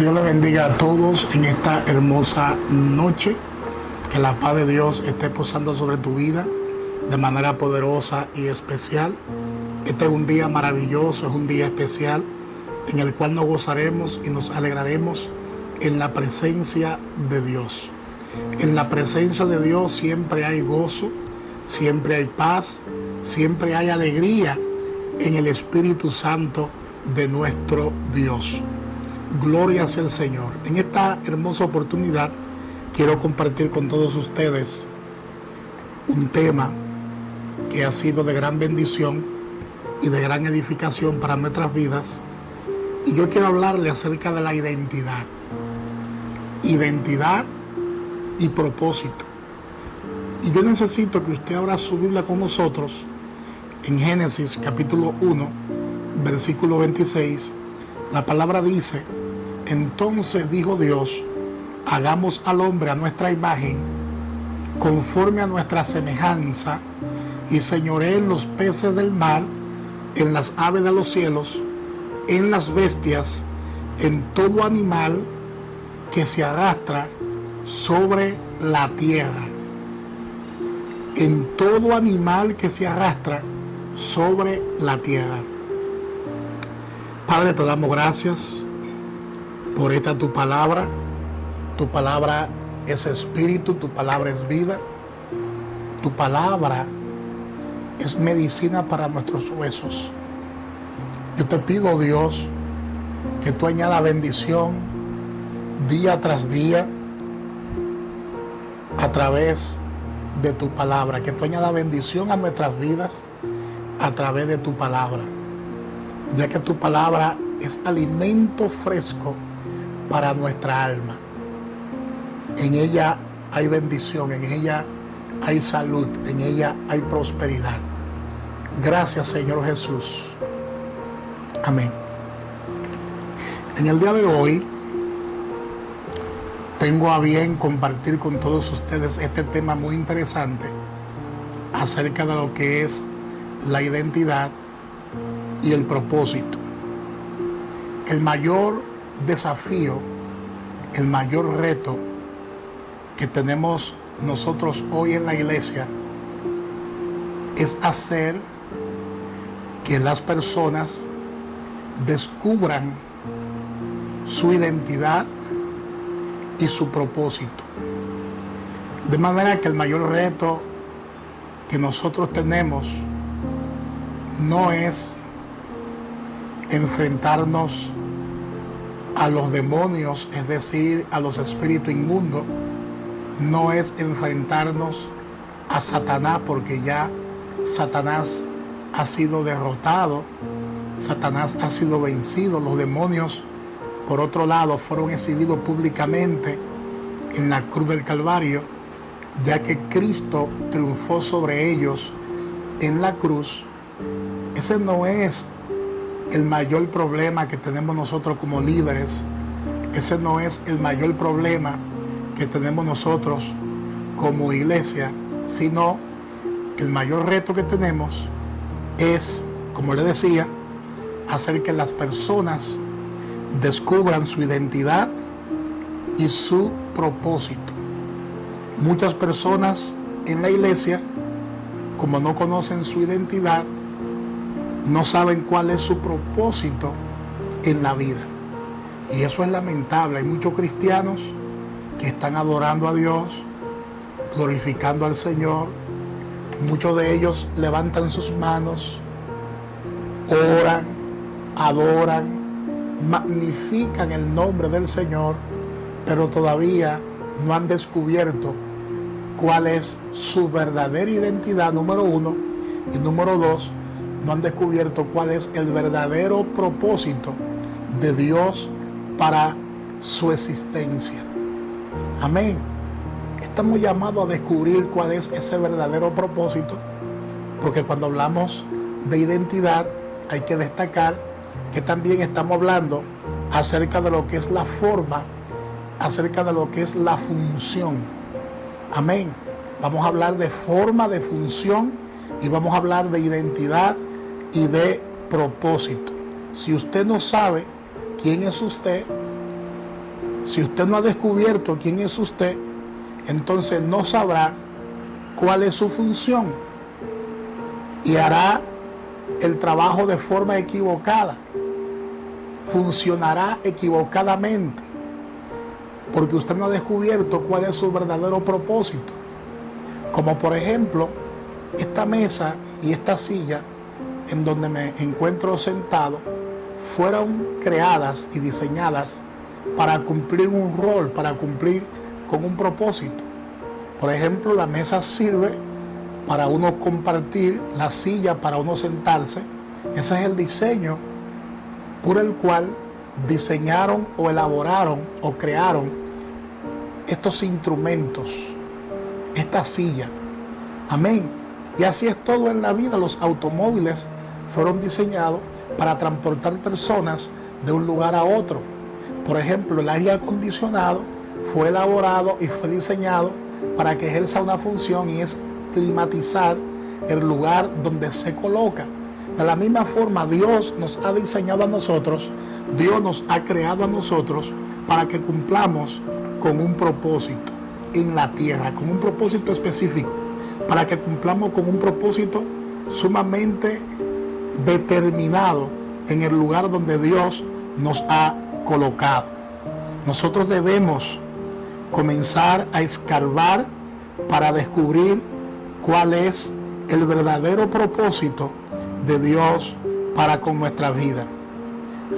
Dios le bendiga a todos en esta hermosa noche. Que la paz de Dios esté posando sobre tu vida de manera poderosa y especial. Este es un día maravilloso, es un día especial en el cual nos gozaremos y nos alegraremos en la presencia de Dios. En la presencia de Dios siempre hay gozo, siempre hay paz, siempre hay alegría en el Espíritu Santo de nuestro Dios. Gloria sea el Señor. En esta hermosa oportunidad quiero compartir con todos ustedes un tema que ha sido de gran bendición y de gran edificación para nuestras vidas. Y yo quiero hablarle acerca de la identidad. Identidad y propósito. Y yo necesito que usted abra su Biblia con nosotros en Génesis capítulo 1, versículo 26. La palabra dice: entonces dijo Dios, hagamos al hombre a nuestra imagen, conforme a nuestra semejanza, y señoree en los peces del mar, en las aves de los cielos, en las bestias, en todo animal que se arrastra sobre la tierra. En todo animal que se arrastra sobre la tierra. Padre, te damos gracias por esta tu palabra. Tu palabra es espíritu, tu palabra es vida. Tu palabra es medicina para nuestros huesos. Yo te pido, Dios, que tú añadas bendición día tras día a través de tu palabra, que tú añadas bendición a nuestras vidas a través de tu palabra, ya que tu palabra es alimento fresco para nuestra alma. En ella hay bendición, en ella hay salud, en ella hay prosperidad. Gracias, Señor Jesús. Amén. En el día de hoy tengo a bien compartir con todos ustedes este tema muy interesante acerca de lo que es la identidad y el propósito. El mayor desafío, el mayor reto que tenemos nosotros hoy en la iglesia es hacer que las personas descubran su identidad y su propósito. De manera que el mayor reto que nosotros tenemos no es enfrentarnos a los demonios, es decir, a los espíritus inmundos. No es enfrentarnos a Satanás, porque ya Satanás ha sido derrotado, Satanás ha sido vencido. Los demonios, por otro lado, fueron exhibidos públicamente en la cruz del Calvario, ya que Cristo triunfó sobre ellos en la cruz. Ese no es el mayor problema que tenemos nosotros como líderes. Ese no es el mayor problema que tenemos nosotros como iglesia, sino que el mayor reto que tenemos es, como le decía, hacer que las personas descubran su identidad y su propósito. Muchas personas en la iglesia, como no conocen su identidad, no saben cuál es su propósito en la vida. Y eso es lamentable. Hay muchos cristianos que están adorando a Dios, glorificando al Señor. Muchos de ellos levantan sus manos, oran, adoran, magnifican el nombre del Señor, pero todavía no han descubierto cuál es su verdadera identidad, número uno, y número dos, no han descubierto cuál es el verdadero propósito de Dios para su existencia. Amén. Estamos llamados a descubrir cuál es ese verdadero propósito, porque cuando hablamos de identidad hay que destacar que también estamos hablando acerca de lo que es la forma, acerca de lo que es la función. Amén. Vamos a hablar de forma, de función, y vamos a hablar de identidad y de propósito. Si usted no sabe quién es usted, Si usted no ha descubierto quién es usted, entonces no sabrá cuál es su función y hará el trabajo de forma equivocada. Funcionará equivocadamente porque usted no ha descubierto cuál es su verdadero propósito. Como por ejemplo, esta mesa y esta silla en donde me encuentro sentado fueron creadas y diseñadas para cumplir un rol, para cumplir con un propósito. Por ejemplo, la mesa sirve para uno compartir, la silla para uno sentarse. Ese es el diseño por el cual diseñaron o elaboraron o crearon estos instrumentos, esta silla. Amén. Y así es todo en la vida. Los automóviles fueron diseñados para transportar personas de un lugar a otro. Por ejemplo, el aire acondicionado fue elaborado y fue diseñado para que ejerza una función, y es climatizar el lugar donde se coloca. De la misma forma, Dios nos ha diseñado a nosotros, Dios nos ha creado a nosotros para que cumplamos con un propósito en la tierra, con un propósito específico, para que cumplamos con un propósito sumamente determinado en el lugar donde Dios nos ha colocado. Nosotros debemos comenzar a escarbar para descubrir cuál es el verdadero propósito de Dios para con nuestra vida.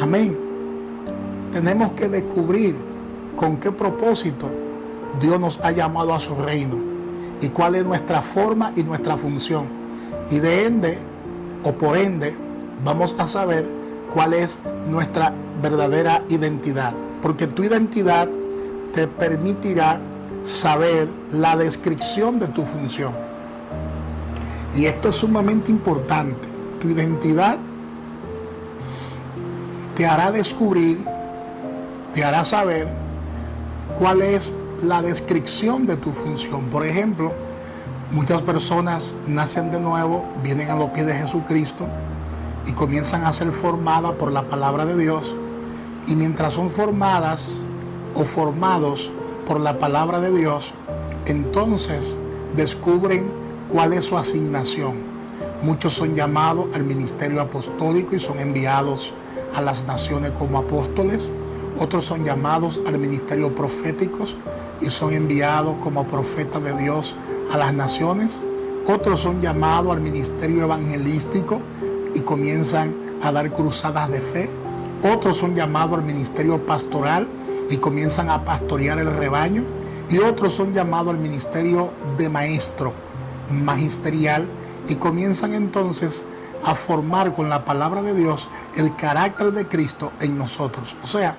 Amén. Tenemos que descubrir con qué propósito Dios nos ha llamado a su reino y cuál es nuestra forma y nuestra función. Y de ende, o por ende, vamos a saber cuál es nuestra verdadera identidad. Porque tu identidad te permitirá saber la descripción de tu función. Y esto es sumamente importante. Tu identidad te hará descubrir, te hará saber cuál es la descripción de tu función. Por ejemplo, muchas personas nacen de nuevo, vienen a los pies de Jesucristo y comienzan a ser formadas por la palabra de Dios. Y mientras son formadas o formados por la palabra de Dios, entonces descubren cuál es su asignación. Muchos son llamados al ministerio apostólico y son enviados a las naciones como apóstoles. Otros son llamados al ministerio profético y son enviados como profetas de Dios a las naciones. Otros son llamados al ministerio evangelístico y comienzan a dar cruzadas de fe. Otros son llamados al ministerio pastoral y comienzan a pastorear el rebaño. Y otros son llamados al ministerio de maestro, magisterial, y comienzan entonces a formar con la palabra de Dios el carácter de Cristo en nosotros. O sea,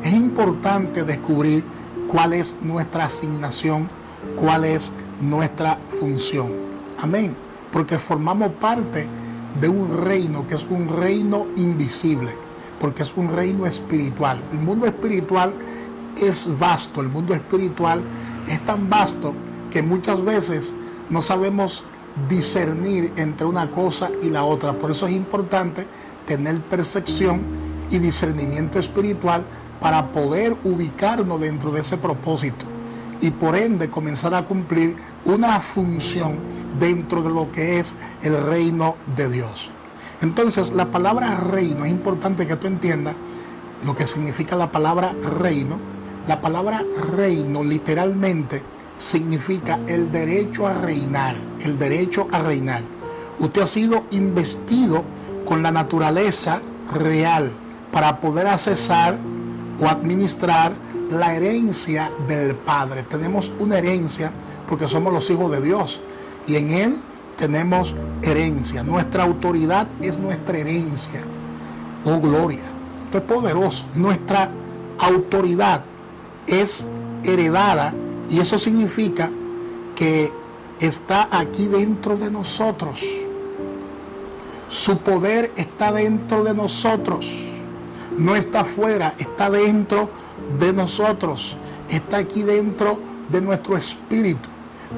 es importante descubrir cuál es nuestra asignación, cuál es nuestra función. Amén. Porque formamos parte de un reino que es un reino invisible, porque es un reino espiritual. El mundo espiritual es vasto, el mundo espiritual es tan vasto que muchas veces no sabemos discernir entre una cosa y la otra. Por eso es importante tener percepción y discernimiento espiritual para poder ubicarnos dentro de ese propósito y por ende comenzar a cumplir una función dentro de lo que es el reino de Dios. Entonces, la palabra reino, es importante que tú entiendas lo que significa la palabra reino. La palabra reino literalmente significa el derecho a reinar, el derecho a reinar. Usted ha sido investido con la naturaleza real para poder accesar o administrar la herencia del Padre. Tenemos una herencia porque somos los hijos de Dios y en Él tenemos herencia. Nuestra autoridad es nuestra herencia. Oh, gloria. Esto es poderoso. Nuestra autoridad es heredada y eso significa que está aquí dentro de nosotros. Su poder está dentro de nosotros. No está afuera, está dentro de nosotros. Está aquí dentro de nuestro espíritu.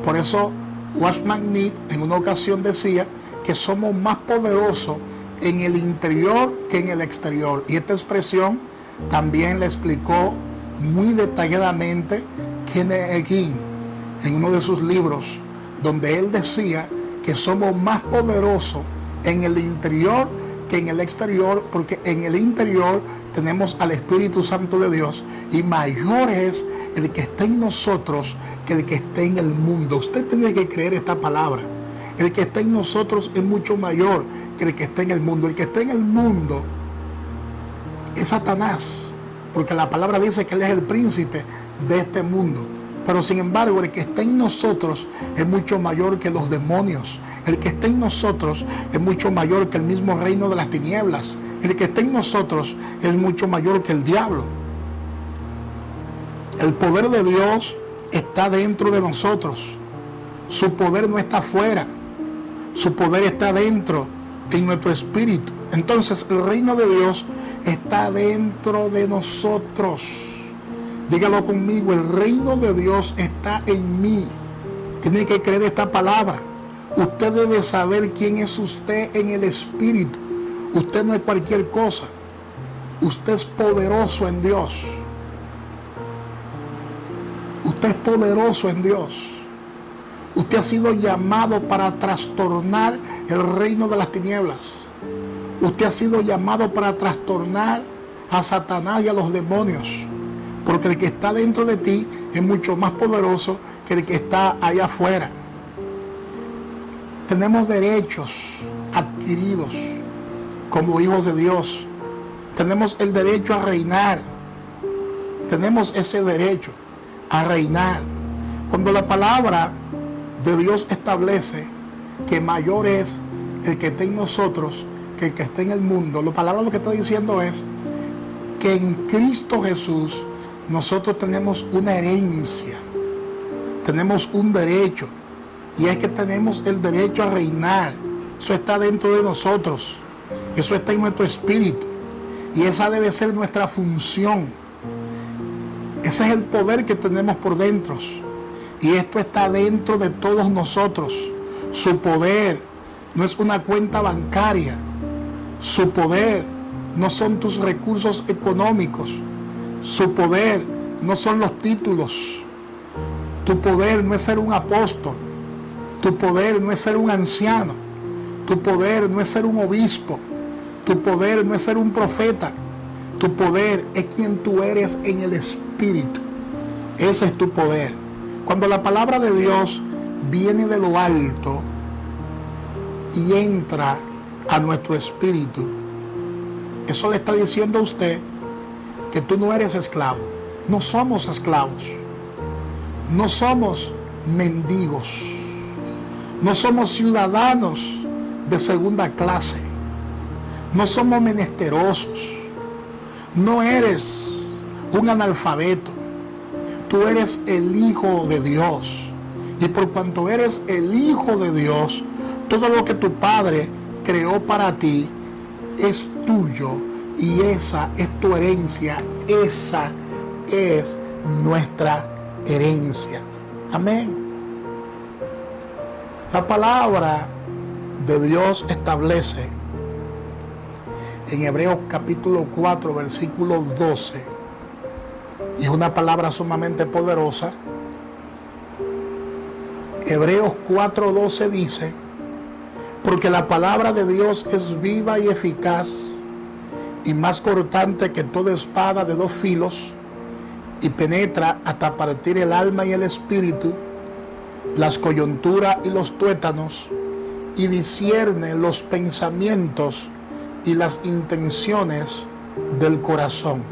Por eso Watchman Nee en una ocasión decía que somos más poderosos en el interior que en el exterior. Y esta expresión también la explicó muy detalladamente Kenneth Hagin en uno de sus libros, donde él decía que somos más poderosos en el interior que en el exterior, porque en el interior tenemos al Espíritu Santo de Dios, y mayor es el que está en nosotros que el que está en el mundo. Usted tiene que creer esta palabra. El que está en nosotros es mucho mayor que el que está en el mundo. El que está en el mundo es Satanás, porque la palabra dice que él es el príncipe de este mundo. Pero sin embargo, el que está en nosotros es mucho mayor que los demonios. El que está en nosotros es mucho mayor que el mismo reino de las tinieblas. El que está en nosotros es mucho mayor que el diablo. El poder de Dios está dentro de nosotros. Su poder no está afuera. Su poder está dentro, en nuestro espíritu. Entonces el reino de Dios está dentro de nosotros. Dígalo conmigo, el reino de Dios está en mí. Tiene que creer esta palabra. Usted debe saber quién es usted en el espíritu. Usted no es cualquier cosa. Usted es poderoso en Dios. Usted es poderoso en Dios. Usted ha sido llamado para trastornar el reino de las tinieblas. Usted ha sido llamado para trastornar a Satanás y a los demonios. Porque el que está dentro de ti es mucho más poderoso que el que está allá afuera. Tenemos derechos adquiridos como hijos de Dios. Tenemos el derecho a reinar. Tenemos ese derecho a reinar. Cuando la palabra de Dios establece que mayor es el que está en nosotros que el que está en el mundo, la palabra lo que está diciendo es que en Cristo Jesús nosotros tenemos una herencia, tenemos un derecho, y es que tenemos el derecho a reinar. Eso está dentro de nosotros, eso está en nuestro espíritu, y esa debe ser nuestra función. Ese es el poder que tenemos por dentro, y esto está dentro de todos nosotros. Su poder no es una cuenta bancaria. Su poder no son tus recursos económicos. Su poder no son los títulos. Tu poder no es ser un apóstol. Tu poder no es ser un anciano. Tu poder no es ser un obispo. Tu poder no es ser un profeta. Tu poder es quien tú eres en el espíritu. Ese es tu poder. Cuando la palabra de Dios viene de lo alto y entra a nuestro espíritu, eso le está diciendo a usted que tú no eres esclavo. No somos esclavos. No somos mendigos. No somos ciudadanos de segunda clase. No somos menesterosos. No eres un analfabeto. Tú eres el Hijo de Dios. Y por cuanto eres el Hijo de Dios, todo lo que tu Padre creó para ti es tuyo, y esa es tu herencia. Esa es nuestra herencia. Amén. La palabra de Dios establece en Hebreos capítulo 4 versículo 12, y es una palabra sumamente poderosa. Hebreos 4:12 dice: porque la palabra de Dios es viva y eficaz, y más cortante que toda espada de dos filos, y penetra hasta partir el alma y el espíritu, las coyunturas y los tuétanos, y discierne los pensamientos y las intenciones del corazón.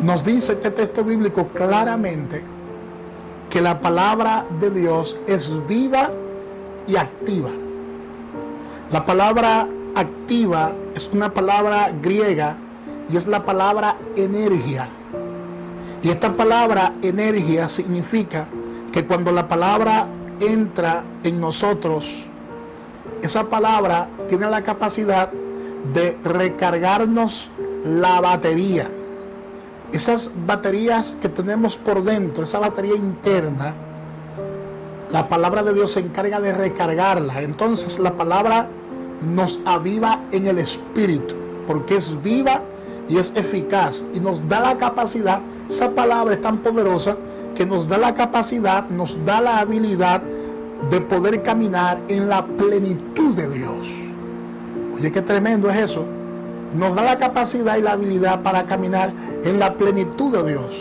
Nos dice este texto bíblico claramente que la palabra de Dios es viva y activa. La palabra activa es una palabra griega y es la palabra energía. Y esta palabra energía significa que cuando la palabra entra en nosotros, esa palabra tiene la capacidad de recargarnos la batería. Esas baterías que tenemos por dentro, esa batería interna, la palabra de Dios se encarga de recargarla. Entonces la palabra nos aviva en el espíritu, porque es viva y es eficaz y nos da la capacidad. Esa palabra es tan poderosa que nos da la capacidad, nos da la habilidad de poder caminar en la plenitud de Dios. Oye, qué tremendo es eso. Nos da la capacidad y la habilidad para caminar en la plenitud de Dios.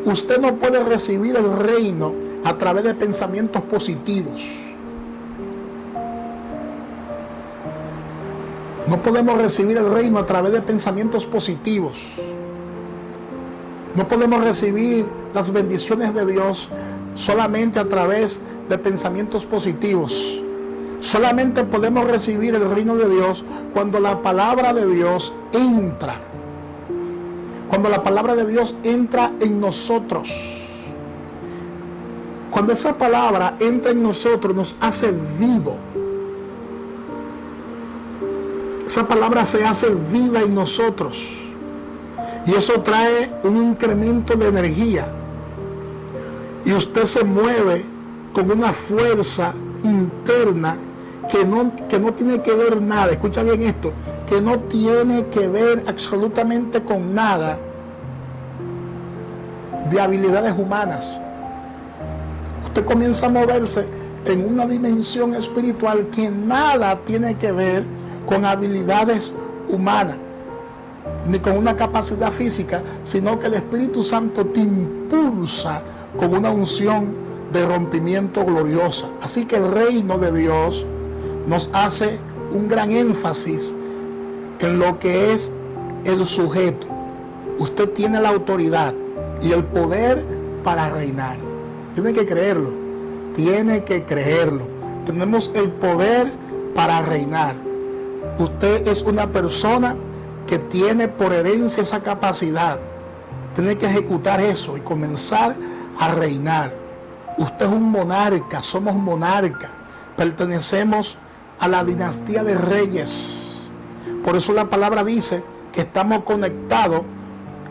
Usted no puede recibir el reino a través de pensamientos positivos. No podemos recibir el reino a través de pensamientos positivos. No podemos recibir las bendiciones de Dios solamente a través de pensamientos positivos. Solamente podemos recibir el reino de Dios cuando la palabra de Dios entra. Cuando la palabra de Dios entra en nosotros. Cuando esa palabra entra en nosotros, nos hace vivo. Esa palabra se hace viva en nosotros. Y eso trae un incremento de energía. Y usted se mueve con una fuerza interna que no tiene que ver nada. Escucha bien esto. Que no tiene que ver absolutamente con nada de habilidades humanas. Usted comienza a moverse en una dimensión espiritual que nada tiene que ver con habilidades humanas, ni con una capacidad física, sino que el Espíritu Santo te impulsa con una unción de rompimiento gloriosa. Así que el reino de Dios nos hace un gran énfasis en lo que es el sujeto. Usted tiene la autoridad y el poder para reinar. Tiene que creerlo. Tiene que creerlo. Tenemos el poder para reinar. Usted es una persona que tiene por herencia esa capacidad. Tiene que ejecutar eso y comenzar a reinar. Usted es un monarca, somos monarca. Pertenecemos a la dinastía de reyes. Por eso la palabra dice que estamos conectados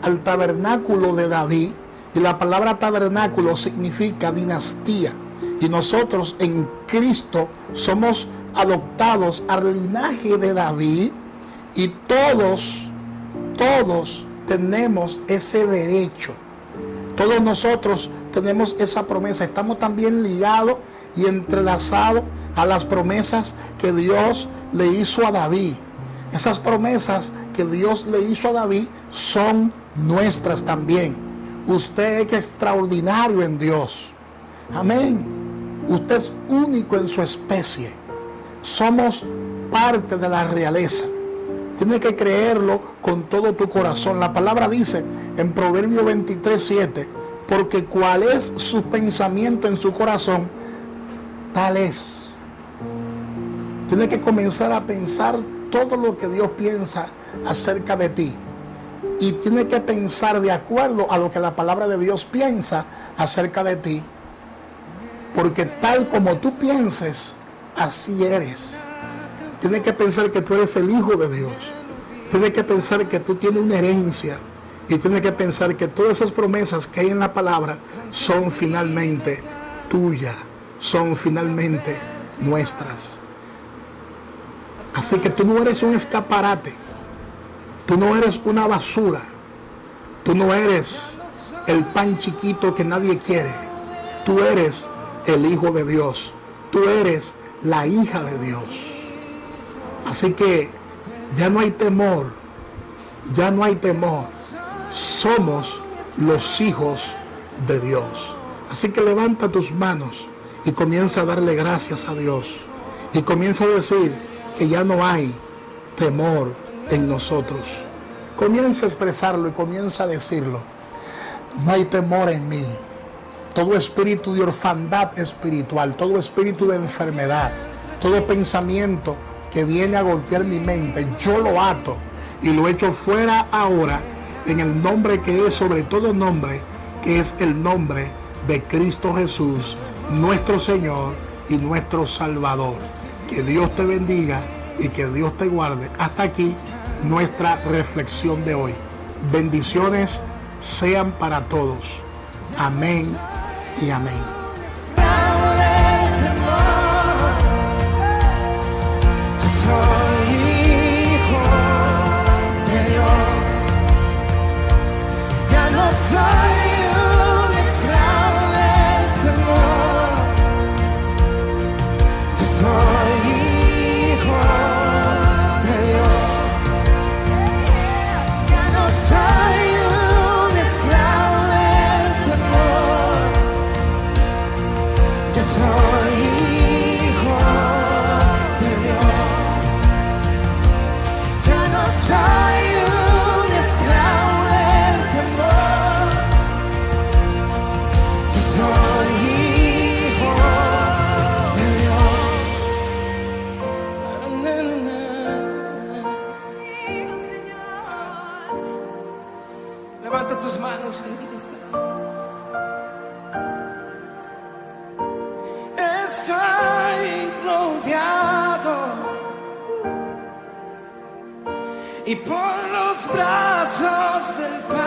al tabernáculo de David. Y la palabra tabernáculo significa dinastía. Y nosotros en Cristo somos adoptados al linaje de David. Y todos tenemos ese derecho. Todos nosotros tenemos esa promesa. Estamos también ligados y entrelazados a las promesas que Dios le hizo a David. Esas promesas que Dios le hizo a David son nuestras también. Usted es extraordinario en Dios. Amén. Usted es único en su especie. Somos parte de la realeza. Tienes que creerlo con todo tu corazón. La palabra dice en Proverbios 23:7, porque cuál es su pensamiento en su corazón, tal es. Tienes que comenzar a pensar todo lo que Dios piensa acerca de ti. Y tienes que pensar de acuerdo a lo que la palabra de Dios piensa acerca de ti. Porque tal como tú pienses, así eres. Tienes que pensar que tú eres el Hijo de Dios. Tienes que pensar que tú tienes una herencia. Y tienes que pensar que todas esas promesas que hay en la palabra son finalmente tuyas. Son finalmente nuestras. Así que tú no eres un escaparate. Tú no eres una basura. Tú no eres el pan chiquito que nadie quiere. Tú eres el Hijo de Dios. Tú eres la hija de Dios. Así que ya no hay temor. Ya no hay temor. Somos los hijos de Dios. Así que levanta tus manos y comienza a darle gracias a Dios. Y comienza a decir que ya no hay temor en nosotros. Comienza a expresarlo y comienza a decirlo. No hay temor en mí. Todo espíritu de orfandad espiritual, todo espíritu de enfermedad, todo pensamiento que viene a golpear mi mente, yo lo ato y lo echo fuera ahora en el nombre que es sobre todo nombre, que es el nombre de Cristo Jesús, nuestro Señor y nuestro Salvador. Que Dios te bendiga y que Dios te guarde. Hasta aquí nuestra reflexión de hoy. Bendiciones sean para todos. Amén y amén. Soy hijo de Dios. soy un esclavo del temor. Yo soy hijo de Dios. Ya no soy un esclavo del temor. Yo soy hijo de Dios. Ya no soy un esclavo del temor. Yo soy hijo de Dios. Levanta tus manos y estoy rodeado y por los brazos del Padre